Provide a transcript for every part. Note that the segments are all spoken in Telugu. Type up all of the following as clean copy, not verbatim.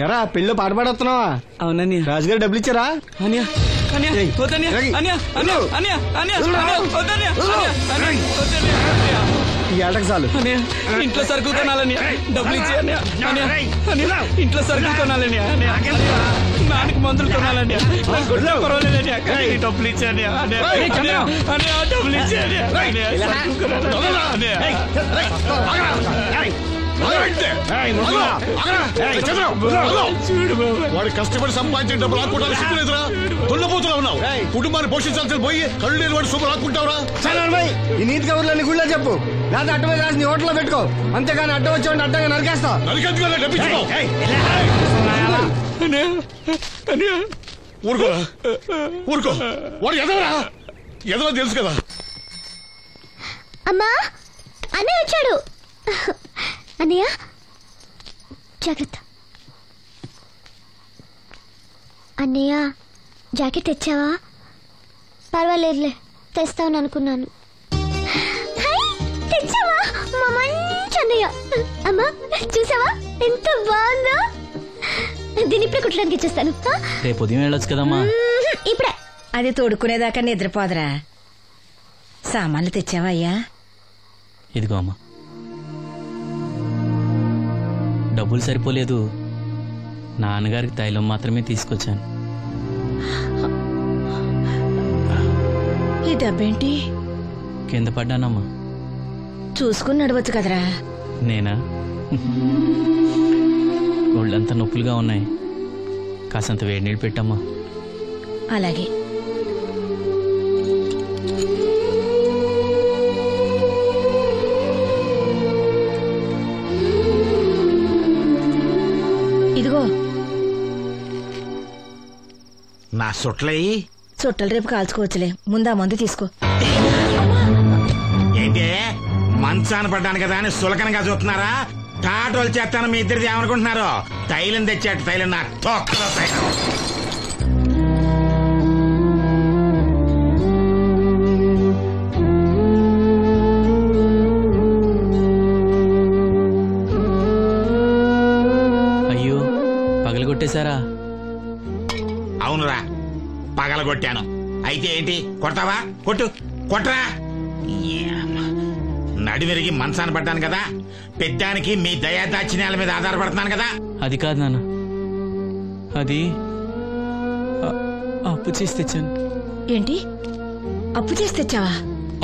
ఎరా పెళ్ళి పాట పాడుతున్నావా? అవునని రాజుగారు డబ్బులు ఇచ్చారా? ఈ ఏటకు చాలు. ఇంట్లో సరుకులు కొనాలని డబ్బులు ఇచ్చి ఇంట్లో సరుకులు కొనాలని నాన్నకి మందులు కొనాలని పర్వాలేదని డబ్బులు ఇచ్చాను డబ్బులు ఇచ్చాను. వాడు కష్టపడి సంపాదించిన డబ్బులు లాక్కుంటా సిగ్గులేదురా? దున్నపోతున్నా ఉన్నావు. కుటుంబాన్ని పోషించాల్సిన పోయి కళ్ళు లేని వాడు శుభ్రం లాక్కుంటావురా? ఈ నీతి కబుర్లన్నీ గుళ్ళో చెప్పు, లేదా అడ్డ మీద రాసి నీ హోటల్లో పెట్టుకో. అంతేగాని అడ్డం వచ్చి అడ్డంగా నరికేస్తా. ఊరుకోరా, ఊరుకో. వాడు ఎదవరా? ఎదవ తెలుసు కదా. అమ్మా అన్నయ్య వచ్చాడు. అన్నయ్య జాగ్రత్త. అన్నయ్య జాకెట్ తెచ్చావా? పర్వాలేదులే, తెస్తావని అనుకున్నాను. తెచ్చావా? మా మంచి అన్నయ్య. అమ్మా చూసావా ఎంత బాగుందో? దీన్ని ఇప్పుడే కుట్టడానికి ఇచ్చేస్తాను. రేపు ఉదయం వెళ్ళొచ్చు కదమ్మా. ఇప్పుడే. అది తోడుకునేదాకా నిద్రపోదరా. సామాన్లు తెచ్చావా అయ్యా? ఇదిగో అమ్మా. డబ్బులు సరిపోలేదు, నాన్నగారికి తైలం మాత్రమే తీసుకొచ్చాను. ఈ డబ్బేంటి? కింద పడ్డానమ్మా. చూసుకుని నడవచ్చు కదరా. నేనా? ఒళ్ళంతా నొప్పులుగా ఉన్నాయి, కాసంత వేడి నీళ్ళు పెట్టమ్మా. అలాగే. ఇదిగో నా సొట్లయి. చుట్టలు రేపు కాల్చుకోవచ్చులే, ముందా మందు తీసుకో. ఏంటి మంచాన పడ్డాను కదా అని సులకనగా చూస్తున్నారా? టాటోలు చేస్తాను మీ ఇద్దరిది ఏమనుకుంటున్నారు? తైలం తెచ్చాడు, తైలం నా తొక్కలో తైలం. అయ్యో, పగలగొట్టేశారా? అవునురా, పగలగొట్టాను. అయితే ఏంటి, కొడతావా? కొట్టు, కొట్టరా. నడివిరిగి మంచాన పడ్డాను కదా, పెద్దానికి మీ దయాదాక్షిణ్యాల మీద ఆధారపడుతున్నాను కదా. అది కాదు నాన్న, అది అప్పు చేసి తెచ్చాను. ఏంటి అప్పు చేసి తెచ్చావా?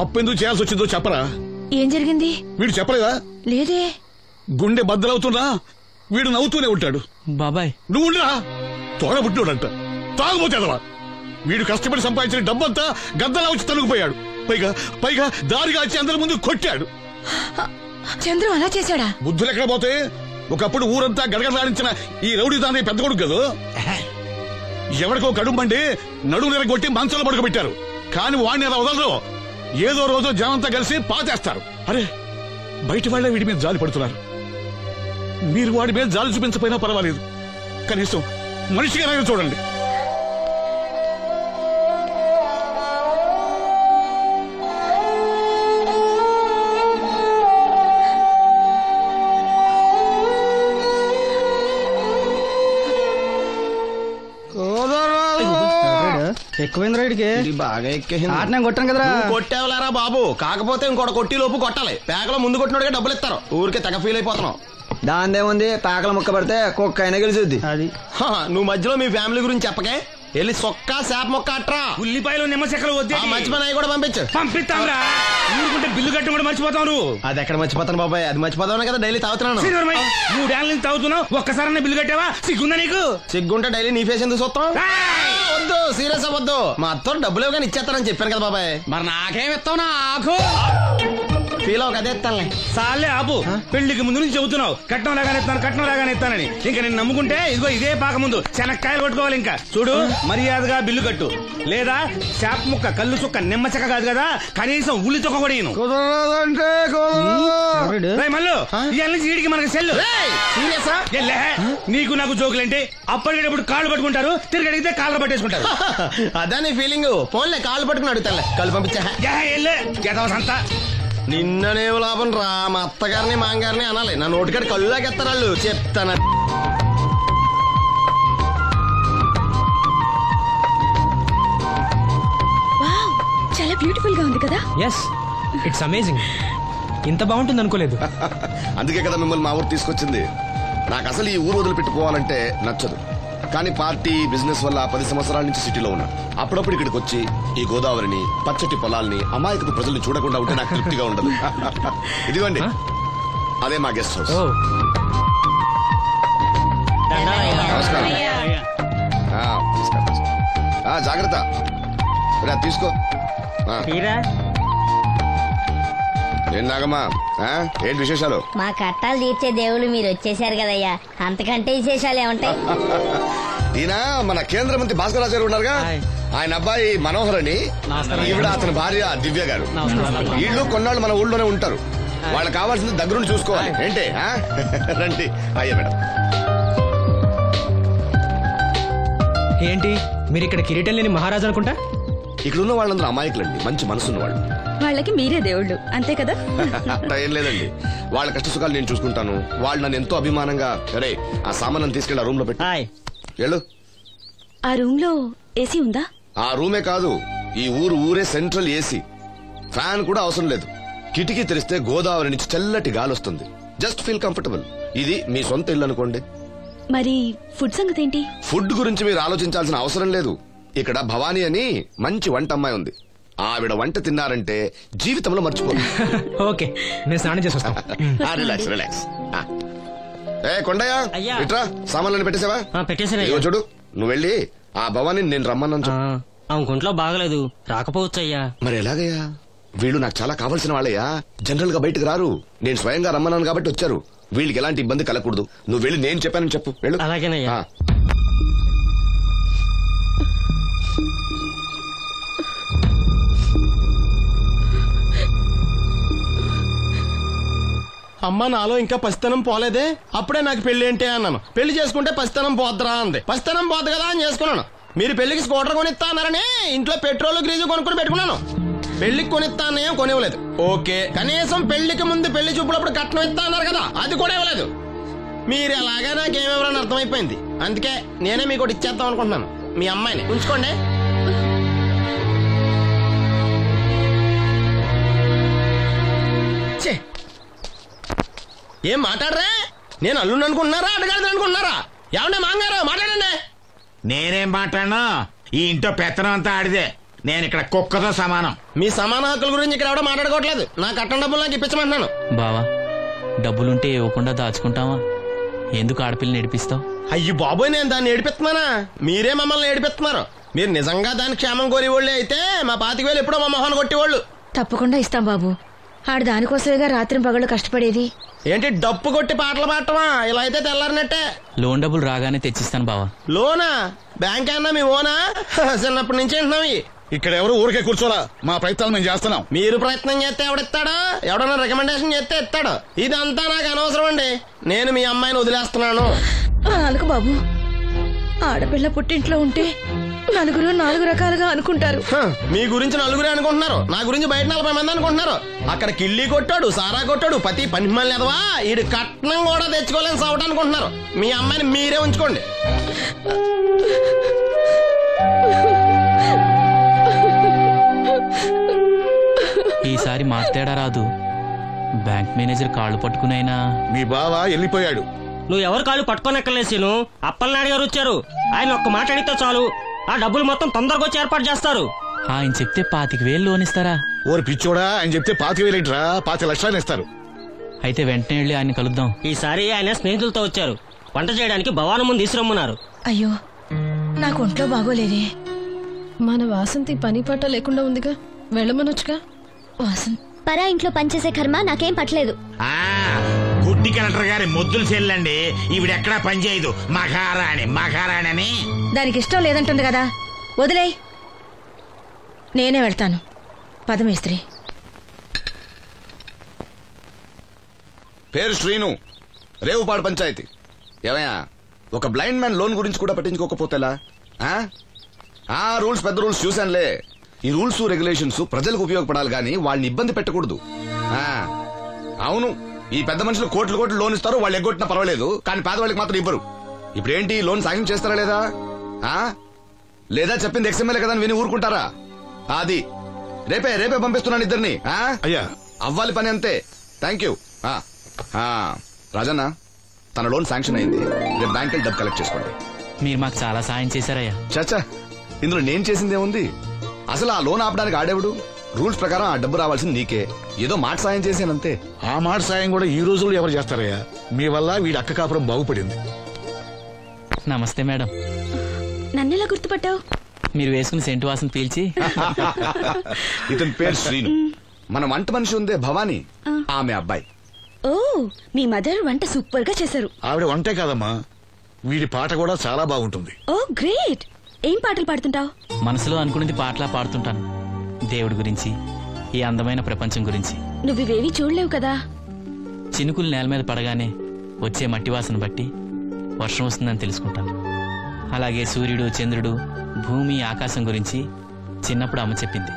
అప్పు ఎందుకు చేయాల్సి వచ్చిందో చెప్పరా? ఏం జరిగింది? వీడు చెప్పలేదా? లేదే. గుండె బద్దలవుతున్నా వీడు నవ్వుతూనే ఉంటాడు. బాబాయ్ నువ్వు ఉండరా? తోడబుట్టినోడంట, తాగుపోతేదవా. వీడు కష్టపడి సంపాదించిన డబ్బంతా గద్దలా వచ్చి తనుకుపోయాడు. పైగా పైగా దారిగా వచ్చి అందరి ముందు కొట్టాడు. చంద్రం అలా చేశాడా? బుద్ధులు ఎక్కడ పోతే, ఒకప్పుడు ఊరంతా గడగడలాడించిన ఈ రౌడీ దాని పెద్ద కొడుకు కదా. ఎవరికో కడుంబండి నడుము నెరగొట్టి మంచంలో పడుకోబెట్టారు. కానీ వాడిని అలా వదలరు. ఏదో రోజు జనంతా కలిసి పాతేస్తారు. అరే, బయట వాళ్లే వీడి మీద జాలి పడుతున్నారు. మీరు వాడి మీద జాలి చూపించపోయినా పర్వాలేదు, కనీసం మనిషిగా చూడండి. ఎక్కువైంది రైడ్కి, బాగా ఎక్కేసింది. ఆట నేను కొట్టాను కదరా. కొట్టేవలేరా బాబు, కాకపోతే ఇంకోటి కొట్టి లోపు కొట్టాలి. పేకలో ముందు కొట్టినోడిగా డబ్బులు ఇస్తారు. ఊరికే తెగ ఫీల్ అయిపోతున్నావు. దాందేముంది, పేకల ముక్క పడితే కుక్క అయినా గెలిచుద్ది. అది నువ్వు మధ్యలో మీ ఫ్యామిలీ గురించి చెప్పకే. వెళ్ళి సొక్క శాప మొక్క అట్రా. ఉల్లిపాయలు నిమ్మచెక్కలు వద్దే. మర్చిపోయినా కూడా పంపించు. పంపిస్తాంరా. ఊరుకుంటే బిల్లు కట్టడం కూడా మర్చిపోతావు నువ్వు. అది ఎక్కడ మర్చిపోతాను బాబాయ్, అది మర్చిపోతావు కదా డైలీ తాగుతున్నాను. 3 ఏళ్ళ నుంచి తాగుతున్నావు, ఒక్కసారి బిల్లు కట్టావా? సిగ్గుందా నీకు? సిగ్గుంటే డైలీ నీ ఫేస్ ఎందుకు చూస్తాం? వద్దు, సీరియస్ అవ్వద్దు. మా అత్తో డబ్బులు ఇవ్వగానే ఇచ్చేస్తానని చెప్పాను కదా బాబాయ్. మరి నాకేం ఇస్తావు? నాకు ఫీల్ అవ్వక అదే ఇస్తానులే. సాలే ఆపు. పెళ్లికి ముందు నుంచి చెబుతున్నావు కట్నం లాగానే ఇస్తాను, కట్నం లాగానే ఇస్తానని. ఇంకా నేను నమ్ముకుంటే ఇదిగో ఇదే పాక ముందు శనక్కాయలు కొట్టుకోవాలి. ఇంకా చూడు, మర్యాదగా బిల్లు కట్టు, లేదా చేప ముక్క, కళ్ళు చుక్క, నిమ్మ చెక్క కాదు కదా, కనీసం ఉల్లి తొక్క కూడా ఇయ్యను. మళ్ళీ ఇవాళ నుంచి వీడికి మనకి సెల్లు. నీకు నాకు జోకులేంటి? అప్పటికేటప్పుడు కాళ్ళు పట్టుకుంటారు, తిరిగి అడిగితే కాళ్ళు పట్టేసుకుంటారు. అదే నీ ఫీలింగ్. ఫోన్లే కాళ్ళు పట్టుకుని అడుగుతానులే. కాళ్ళు పంపించా. సంతా నిన్ననేం లాభం రా, మా అత్తగారిని మాంగారిని అనాలి. నా నోటికాడ కళ్ళు లాగేస్తారు వాళ్ళు. చెప్తాను. చాలా బ్యూటిఫుల్ గా ఉంది కదా. Yes, it's amazing. ఇంత బాగుంటుంది అనుకోలేదు. అందుకే కదా మిమ్మల్ని మా ఊరు తీసుకొచ్చింది. నాకు అసలు ఈ ఊరు వదిలిపెట్టుకోవాలంటే నచ్చదు. కానీ పార్టీ బిజినెస్ వల్ల 10 సంవత్సరాల నుంచి సిటీలో ఉన్నా. అప్పుడప్పుడు ఇక్కడికి వచ్చి ఈ గోదావరిని, పచ్చటి పొలాల్ని, అమాయకపు ప్రజల్ని చూడకుండా ఉంటే నాకు తృప్తిగా ఉండదు. ఇదిగోండి, అదే మా గెస్ట్ హౌస్. నమస్కారం. జాగ్రత్త, తీసుకో. ఏం నాగమ్మా, ఏంటి విశేషాలు? మా కట్టాలు తీర్చే దేవుళ్ళు మీరు వచ్చేసారు కదయ్యా, అంతకంటే విశేషాలు ఏముంటాయి? ఈయన మన కేంద్ర మంత్రి భాస్కర్ రాజు గారు ఉన్నారుగా, ఆయన అబ్బాయి మనోహర్ అని, ఈవిడ అతని భార్య దివ్య గారు. వీళ్ళు కొన్నాళ్ళు మన ఊళ్ళోనే ఉంటారు. వాళ్ళకి కావాల్సింది దగ్గరుండి చూసుకోవాలి. ఏంటి రండి. అయ్యా మేడం. ఏంటి మీరు ఇక్కడ కిరీటం లేని మహారాజు అనుకుంటా? ఇక్కడ ఉన్న వాళ్ళందరూ అమాయకులండి, మంచి మనసున్న వాళ్ళు. వాళ్ళకి మీరే దేవుళ్ళు అంతే కదా. అట్లా ఏం లేదండి, వాళ్ళ కష్ట సుఖాలు నేను చూసుకుంటాను. వాళ్ళు నన్ను ఎంతో అభిమానంగా, అరే ఆ సామాన్ తీసుకెళ్ళి ఆ రూమ్ లో పెట్టి వెళ్ళు. ఆ రూమ్ లో ఏసీ ఉందా? ఆ రూమే కాదు, ఈ ఊరే సెంట్రల్ ఏసీ. ఫ్యాన్ కూడా అవసరం లేదు. కిటికీ తెరిస్తే గోదావరి నుంచి చల్లటి గాలి వస్తుంది. Just feel comfortable. ఇది మీ సొంత ఇల్లు అనుకోండి. మరి ఫుడ్ సంగతి ఏంటి? ఫుడ్ గురించి మీరు ఆలోచించాల్సిన అవసరం లేదు. ఇక్కడ భవానీ అని మంచి వంట అమ్మాయి ఉంది. ఆవిడ వంట తిన్నారంటే జీవితంలో మర్చిపోదు. ఓకే, నేను స్నానం చేసి వస్తాను. Relax relax. ఏ కొండయ్య, ఇట్రా, సామాన్లను పెట్టేసావా? పెట్టేసాను. చూడు, నువ్వు వెళ్ళి ఆ భవానీ నేను రమ్మన్నాను చెప్పు. ఆమె గుంట్లో బాగలేదు, రాకపోవచ్చు అయ్యా. మరి ఎలాగయ్యా? వీళ్ళు నాకు చాలా కావాల్సిన వాళ్ళయ్యా. జనరల్ గా బయటకు రారు. నేను స్వయంగా రమ్మన్నాను కాబట్టి వచ్చారు. వీళ్ళకి ఎలాంటి ఇబ్బంది కలగకూడదు. నువ్వు వెళ్ళి నేను చెప్పానని చెప్పు. వెళ్ళు. అలాగేనయ్యా. అమ్మ, నాలో ఇంకా పసితనం పోలేదే. అప్పుడే నాకు పెళ్లి ఏంటి అన్నాను. పెళ్లి చేసుకుంటే పసితనం పోద్దురా అంది. పసితనం పోద్దు కదా అని చేసుకున్నాను. మీరు పెళ్లికి స్కూటర్ కొనిస్తా అన్నారని ఇంట్లో పెట్రోల్ గ్రీజు కొనుక్కుని పెట్టుకున్నాను. పెళ్లికి కొనిస్తా అన్న కొనివ్వలేదు. ఓకే, కనీసం పెళ్లికి ముందు పెళ్లి చూపులప్పుడు కట్నం ఇస్తా అన్నారు కదా, అది కూడా ఇవ్వలేదు. మీరు ఎలాగా నాకేమెవరని అర్థమైపోయింది. అందుకే నేనే మీకు ఒకటి ఇచ్చేద్దాం అనుకుంటున్నాను. మీ అమ్మాయిని ఉంచుకోండి. ఏం మాట్లాడరా? నేను అల్లుండి అనుకుంటున్నారా, అడగాలి అనుకుంటున్నారా? ఏమన్నా మాంగారు మాట్లాడండి. నేనేం మాట్లాడను, ఈ ఇంట్లో పెత్తనం అంతా ఆడిదే. నేను ఇక్కడ కుక్కతో సమానం. మీ సమాన హక్కుల గురించి ఇక్కడ ఎవడో మాట్లాడుకోవట్లేదు. నా కట్టం డబ్బులు నాకు ఇప్పించమంటున్నాను. బావా, డబ్బులుంటే ఇవ్వకుండా దాచుకుంటావా? ఎందుకు ఆడపిల్లని ఏడిపిస్తావు? అయ్యి బాబోయ్, నేను దాన్ని ఏడిపిస్తున్నానా? మీరే మమ్మల్ని ఏడిపిస్తున్నారు. మీరు నిజంగా దాని క్షేమం కోరేవాళ్ళే అయితే మా 25,000 ఎప్పుడో మా మొహాన్ని కొట్టేవాళ్ళు. తప్పకుండా ఇస్తాం బాబు. ఆడు దానికోసమేగా రాత్రి పగళ్ళు కష్టపడేది. ఏంటి డప్పు కొట్టి పాటలు పాడటమా? ఇలా అయితే తెల్లారినట్టే. లోన్ డబ్బులు రాగానే తెచ్చిస్తాను బావా. లోనా? బ్యాంక్ అన్నా మీ ఓనా? చిన్నప్పటి నుంచి వింటున్నాం. ఇక్కడ ఎవరు ఊరికే కూర్చోరా, మా ప్రయత్నాలు మేము చేస్తున్నాం. మీరు ప్రయత్నం చేస్తే ఎవడిస్తాడా? ఎవడన్నా రికమెండేషన్ చేస్తే ఇస్తాడు. ఇదంతా నాకు అనవసరం అండి. నేను మీ అమ్మాయిని వదిలేస్తున్నాను. అలాగే బాబు, ఆడపిల్ల పుట్టింట్లో ఉంటే నలుగురు 4 రకాలుగా అనుకుంటారు. మీ గురించి నలుగురే అనుకుంటున్నారు, నా గురించి బయట 40 మంది అనుకుంటున్నారు. అక్కడ కిళ్ళి కొట్టాడు, సారా కొట్టాడు, పతి పని మళ్ళీ ఎదవా, ఈడు కట్నం కూడా తెచ్చుకోలేని సౌట్ అనుకుంటున్నారు. మీ అమ్మాయిని మీరే ఉంచుకోండి. ఈసారి మాట్లాడా రాదు. బ్యాంక్ మేనేజర్ కాళ్ళు పట్టుకునైనా. మీ బావ వెళ్ళిపోయాడు. నువ్వు ఎవరు కాళ్ళు పట్టుకోనెక్కలేసిను. అప్పలనాయుడు గారు వచ్చారు. ఆయన ఒక్క మాట అడిగితే చాలు, ఆ డబ్బులు మొత్తం తొందరగా వచ్చి ఏర్పాటు చేస్తారు. ఆయన చెప్తే 25,000 లోన్ ఇస్తారా? ఓరి పిచ్చోడా, ఆయన చెప్తే 25,000 5 లక్షలు ఇస్తారు. అయితే వెంటనే వెళ్ళి ఆయన కలుద్దాం. ఈసారి ఆయన స్నేహితులతో వచ్చారు. వంట చేయడానికి భవానం ముందు తీసురమ్మన్నారు. అయ్యో, నాకు ఒంట్లో బాగోలేదే. మన వాసంతి పని పట్ట లేకుండా ఉందిగా, వెళ్ళమనొచ్చుగా. వాసంత్ పరా ఇంట్లో పనిచేసే కర్మ నాకేం పట్టలేదు. గుడ్డి కలెక్టర్ గారి ముద్దులు చెల్లండి. ఈవిడెక్కడా పనిచేయదు. మహారాణి మహారాణి అని. దానికి ఇష్టం లేదంటుంది కదా, వదిలే. నేనే వెళ్తాను. పదమేస్త్రి. పేరు శ్రీను, రేవుపాడు పంచాయతీ. ఏమయ్యా, ఒక బ్లైండ్ మ్యాన్ లోన్ గురించి కూడా పట్టించుకోకపోతేలా? రూల్స్ పెద్ద రూల్స్ చూశానులే. ఈ రూల్స్ రెగ్యులేషన్స్ ప్రజలకు ఉపయోగపడాలి గానీ వాళ్ళని ఇబ్బంది పెట్టకూడదు. అవును, ఈ పెద్ద మనుషులు కోట్లు కోట్లు లోన్ ఇస్తారు, వాళ్ళు ఎగ్గొట్టినా పర్వాలేదు, కానీ పేదవాళ్ళకి మాత్రం ఇవ్వరు. ఇప్పుడేంటి లోన్ సాయం చేస్తారా లేదా? లేదా చెప్పింది ఎక్స్ఎంఎల్ఏ కదా అని విని ఊరుకుంటారా? అది రేపే పంపిస్తున్నాను ఇద్దరిని. అయ్యా అవ్వాలి పని అంతే. Thank you. రాజన్న, తన లోన్ శాంక్షన్ అయింది, రేపు బ్యాంక్ డబ్బు కలెక్ట్ చేసుకోండి. మీరు మాకు చాలా సాయం చేశారయ్యా. చాచా, ఇందులో నేను చేసిందేముంది? అసలు ఆ లోన్ ఆపడానికి ఆడేవుడు? రూల్స్ ప్రకారం ఆ డబ్బు రావాల్సింది నీకే. ఏదో మాట సాయం చేశానంతే. ఆ మాట సాయం కూడా ఈ రోజుల్లో ఎవరు చేస్తారయ్యా? మీ వల్ల వీడి అక్క కాపురం బాగుపడింది. నమస్తే మేడం. నన్నెలా గుర్తుపట్టావు? మీరు వేసుకుని సెంటు వాసన పీల్చి. ఇతని పేరు శ్రీను. మన వంట మనిషి ఉందే భవానీ, ఆమె అబ్బాయి. ఓ, మీ మదర్ వంట సూపర్ గా చేశారు. ఆవిడ వంటే కాదమ్మా, వీడి పాట కూడా చాలా బాగుంటుంది. ఓ గ్రేట్. ఏం పాటలు పాడుతుంటావు? మనసులో అనుకున్నది పాటలా పాడుతుంటాను. దేవుడి గురించి, ఈ అందమైన ప్రపంచం గురించి. నువ్వివేవి చూడలేవు కదా. చినుకులు నేల మీద పడగానే వచ్చే మట్టి వాసన బట్టి వర్షం వస్తుందని తెలుసుకుంటాను. అలాగే సూర్యుడు, చంద్రుడు, భూమి, ఆకాశం గురించి చిన్నప్పుడు అమ్మ చెప్పింది.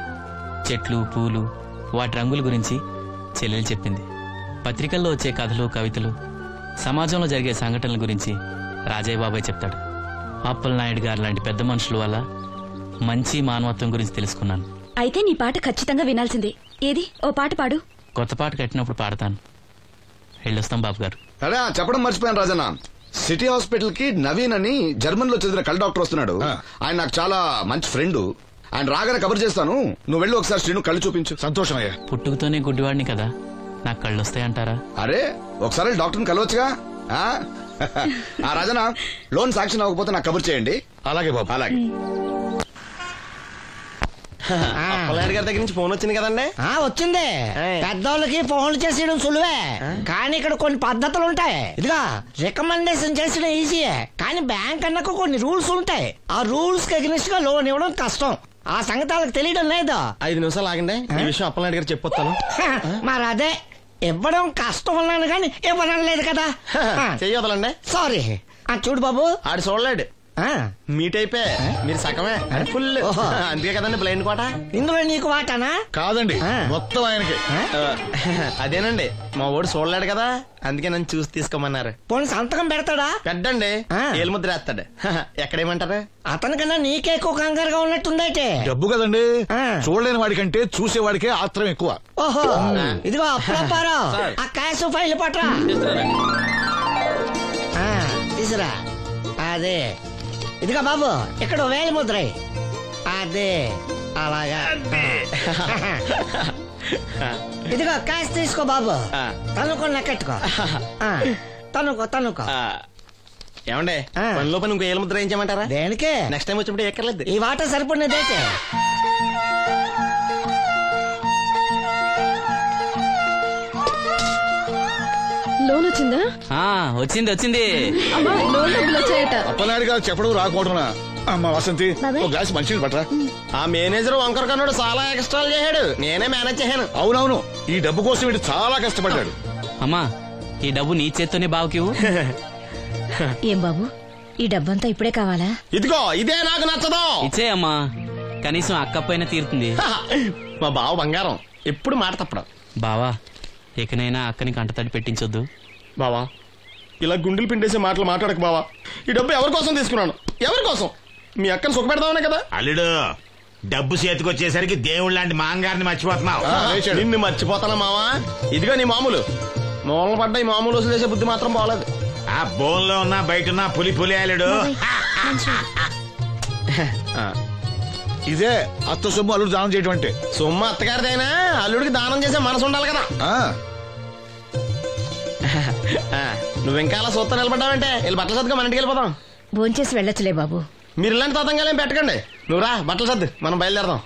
చెట్లు, పూలు, వాటి రంగుల గురించి చెల్లెలు చెప్పింది. పత్రికల్లో వచ్చే కథలు, కవితలు, సమాజంలో జరిగే సంఘటనల గురించి రాజయ్య బాబాయ్ చెప్తాడు. అప్పలనాయుడు గారు లాంటి పెద్ద మనుషుల వల్ల మంచి మానవత్వం గురించి తెలుసుకున్నాను. అయితే నీ పాట ఖచ్చితంగా వినాల్సిందే. ఏది, ఓ పాట పాడు. కొత్త పాట కట్టినప్పుడు పాడతాను. వెళ్ళొస్తాం బాబు గారు. అరే, చెప్పడం మర్చిపోయాను రాజన్న. సిటీ హాస్పిటల్ కి నవీన్ అని జర్మన్ లో చదివిన కళ్ళ డాక్టర్ వస్తున్నాడు. ఆయన నాకు చాలా మంచి ఫ్రెండ్. ఆయన రాగానే కబర్ చేస్తాను, నువ్వు వెళ్ళి ఒకసారి శ్రీను కళ్ళు చూపించు. సంతోషం అయ్యా. పుట్టుకతోనే గుడ్డివాడిని కదా, నాకు కళ్ళు వస్తాయంటారా? అరే, ఒకసారి డాక్టర్ని కలవచ్చుగా. రాజన్న, లోన్ శాంక్షన్ అవ్వకపోతే నాకు కబుర్ చేయండి. అలాగే బాబు. అలాగే. అప్పలనాయుడు గారి దగ్గర నుంచి ఫోన్ వచ్చింది కదండి. వచ్చింది. పెద్దోళ్ళకి ఫోన్లు చేసేయడం సులువే, కానీ ఇక్కడ కొన్ని పద్ధతులు ఉంటాయి. ఇదిగా రికమెండేషన్ చేసిన ఈజీయే, కానీ బ్యాంక్ అన్నకు కొన్ని రూల్స్ ఉంటాయి. ఆ రూల్స్ కి అగ్నిస్ట్ గా లోన్ ఇవ్వడం కష్టం. ఆ సంగతి వాళ్ళకి తెలియడం లేదు. 5 నిమిషాలు ఆగండి, ఈ విషయం అప్పలనాయుడు గారు చెప్పొస్తాను. మరి అదే ఇవ్వడం కష్టం అన్నాను కానీ ఇవ్వడం లేదు కదా. చెయ్యొదలండి. సారీ. చూడు బాబు, ఆడు చూడలేడు. మీట్ అయిపోయి మీరు సగమే, ఫుల్. అందుకే కదండి బ్లైండ్ కోట. ఇందులో నీకు వాటానా? కాదండి, మొత్తం ఆయనకి. అదేనండి, మా ఓడు చూడలేడు కదా, అందుకే నన్ను చూసి తీసుకోమన్నారు. పోనీ సంతకం పెడతాడా? పెద్దండి, ఏలుముద్ర వేస్తాడు. ఎక్కడేమంటారు? అతనికన్నా నీకే ఎక్కువ కంగారుగా ఉన్నట్టుందైతే. డబ్బు కదండి, చూడలేని వాడికంటే చూసేవాడికే ఆత్రం ఎక్కువ. ఓహో, ఇదిగో అప్పారావు, ఆ క్యాష్ ఫైల్ పట్రా. తీసురా. అదే, ఇదిగో బాబు, ఇక్కడ వేలి ముద్ర. అదే, అలాగా. ఇదిగో క్యాష్ తీసుకో బాబు, తనుకో నెక్కెట్టుకో. తనుకో. ఏమండే, పనిలో పని ఇంకో ఏలుముద్ర ఏం చేయమంటారా? దేనికే? నెక్స్ట్ టైం వచ్చినప్పుడు ఎక్కర్లేదు. ఈ వాట సరిపడినదైతే. లోన్ వచ్చిందా? వచ్చింది. అమ్మా, లోన్ డబ్బులు వచ్చాయట. అప్పలనాయుడు గారు చెప్పడం రాకపోవడం. అమ్మ వసంతి, ఒక గ్లాస్ మంచినీళ్ళు పట్టరా. ఆ మేనేజర్ వంకర కన్నాడు, చాలా ఎక్స్ట్రాలు చేశాడు, నేనే మేనేజ్ చేశాను. అవునవును, ఈ డబ్బు కోసం వీడు చాలా కష్టపడ్డాడు. అమ్మా, ఈ డబ్బు నీ చేత్తోనే బావుకివు. ఏం బాబు, ఈ డబ్బంతా ఇప్పుడే కావాలా? ఇదిగో, ఇదే నాకు నచ్చదు. ఇచ్చేయమ్మా, కనీసం అక్కపైన తీరుతుంది. మా బావ బంగారం, ఎప్పుడు మాట తప్పడం. బావా, ఇకనైనా అక్కని కంటతడి పెట్టించొద్దు. బావా, ఇలా గుండెలు పిండేసే మాటలు మాట్లాడక బావా. ఈ డబ్బు ఎవరి కోసం తీసుకున్నాను? ఎవరి కోసం? మీ అక్కను సుఖపెడదామనే కదా. అల్లుడు, డబ్బు చేతికొచ్చేసరికి దేవుడు లాంటి మాంగారిని మర్చిపోతున్నావు. నిన్ను మర్చిపోతానా మావా? ఇదిగో నీ మామూలు మూలన పడ్డ ఈ మామూలు వసూలు చేసే బుద్ధి మాత్రం బాగలేదు. ఆ బోన్లో ఉన్నా బయట ఉన్నా పులి అల్లుడు. ఇదే అత్త సొమ్ము అల్లుడు దానం చేయటం అంటే. సొమ్ము అత్తగారిదైనా అల్లుడికి దానం చేసే మనసు ఉండాలి కదా. నువ్వు ఇంకా అలా సూత్తా నిలబడ్డావంటే వెళ్ళి బట్టలు సర్దుగా మన ఇంటికి వెళ్ళిపోదాం. భోంచేసి వెళ్ళొచ్చులే బాబు. మీరు ఇలాంటి తతంగాలేం పెట్టకండి. నువ్వు రా, బట్టలు సర్దు, మనం బయలుదేరదాం.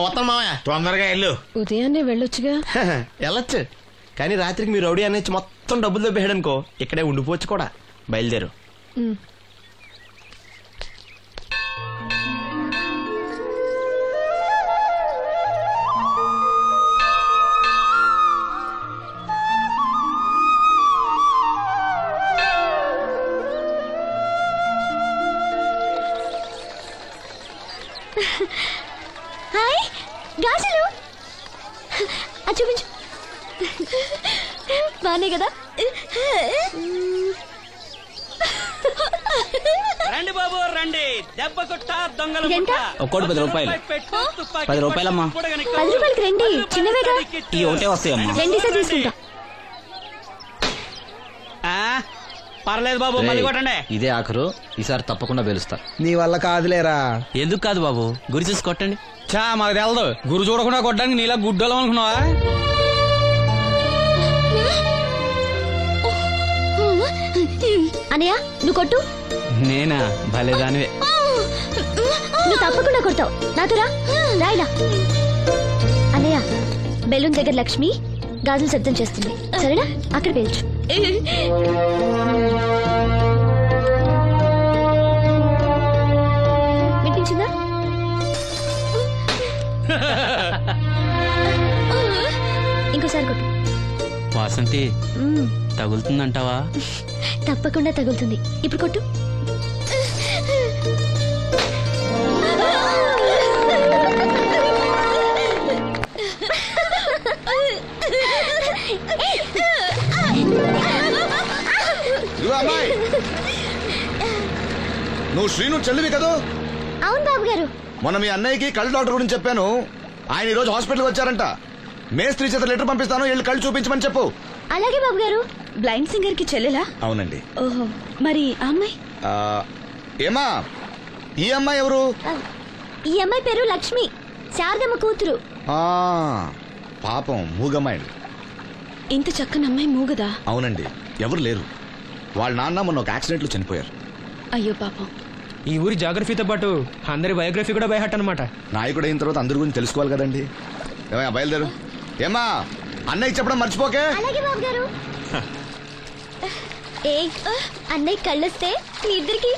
వస్తాం మావయ్య. తొందరగా వెళ్ళు. ఉదయాన్నే వెళ్ళొచ్చుగా. వెళ్ళొచ్చు, కానీ రాత్రికి మీరు రౌడీ అనేది మొత్తం డబ్బులు దొబ్బేయడనుకో, ఇక్కడే ఉండిపోవచ్చు కూడా. బయలుదేరు. హాయ్ గాజులు. అది చూపించు. బానే కదా? రండి బాబు రండి. దెబ్బ కొట్ట దొంగలు ఒక్కోటి 10 రూపాయలు. 10 రూపాయలమ్మా. 10 రూపాయలకి రండి, చిన్నవేగా. ఈ ఒకటే వస్తాయమ్మా. రెండేసే తీసుకుంటా. పర్లేదు బాబు, మళ్ళీ కొట్టండి. ఇదే ఆఖరు, ఈసారి తప్పకుండా పిలుస్తా. నీ వల్ల కాదులేరా. ఎందుకు కాదు బాబు, గురి చూసి కొట్టండి. చా మాకు తెలదు, గురు చూడకుండా కొట్టడానికి నీలా గుడ్డోలం అనుకున్నావా? అనయ్య నువ్వు కొట్టు. నేనా? భలేదానివే. నువ్వు తప్పకుండా కొడతావు. నాతో రాయిలా. అనయ్య, బెలూన్ దగ్గర లక్ష్మి గాజులు శబ్దం చేస్తుంది, సరేనా? అక్కడ పేల్చు. వినిపించిందా? ఇంకోసారి కొట్టు. వాసంతి, తగులుతుందంటావా? తప్పకుండా తగులుతుంది. ఇప్పుడు కొట్టు. అమ్మాయి, నువ్వు శ్రీను చెల్లివి కదా? అవును బాబు గారు. మొన్న మీ అన్నయ్యకి కళ్ళు డాక్టర్ గురించి చెప్పాను. ఆయన ఈ రోజు హాస్పిటల్కి వచ్చారంట. మేస్త్రి చేత లెటర్ పంపిస్తాను, వెళ్ళి కళ్ళు చూపించమని చెప్పు. అలాగే బాబు గారు. బ్లైండ్ సింగర్ కి చెల్లెలా? అవునండి. ఓహో, మరి ఆ అమ్మాయి? ఏమా, ఈ అమ్మాయి ఎవరు? ఈ అమ్మాయి పేరు లక్ష్మి, శారదమ్మ కూతురు. పాపం మూగమ్మాయి. ఇంత చక్కని అమ్మాయి మూగదా? అవునండి, ఎవరు లేరు. వాళ్ళ నాన్న మొన్న ఒక యాక్సిడెంట్ లో చనిపోయారు. అయ్యో పాపం. ఈ ఊరి జాగ్రఫీతో పాటు అందరి బయోగ్రఫీ కూడా బయట అన్నమాట. నాయకుడు అయిన తర్వాత అందరి గురించి తెలుసుకోవాలి కదండి. ఏమయ్యా, బయలుదేరు. ఏమా, అన్నయ్య చెప్పడం మర్చిపోకే. అలాగే బాబు గారు. అన్నయ్య కళ్ళొస్తే మీ ఇద్దరికి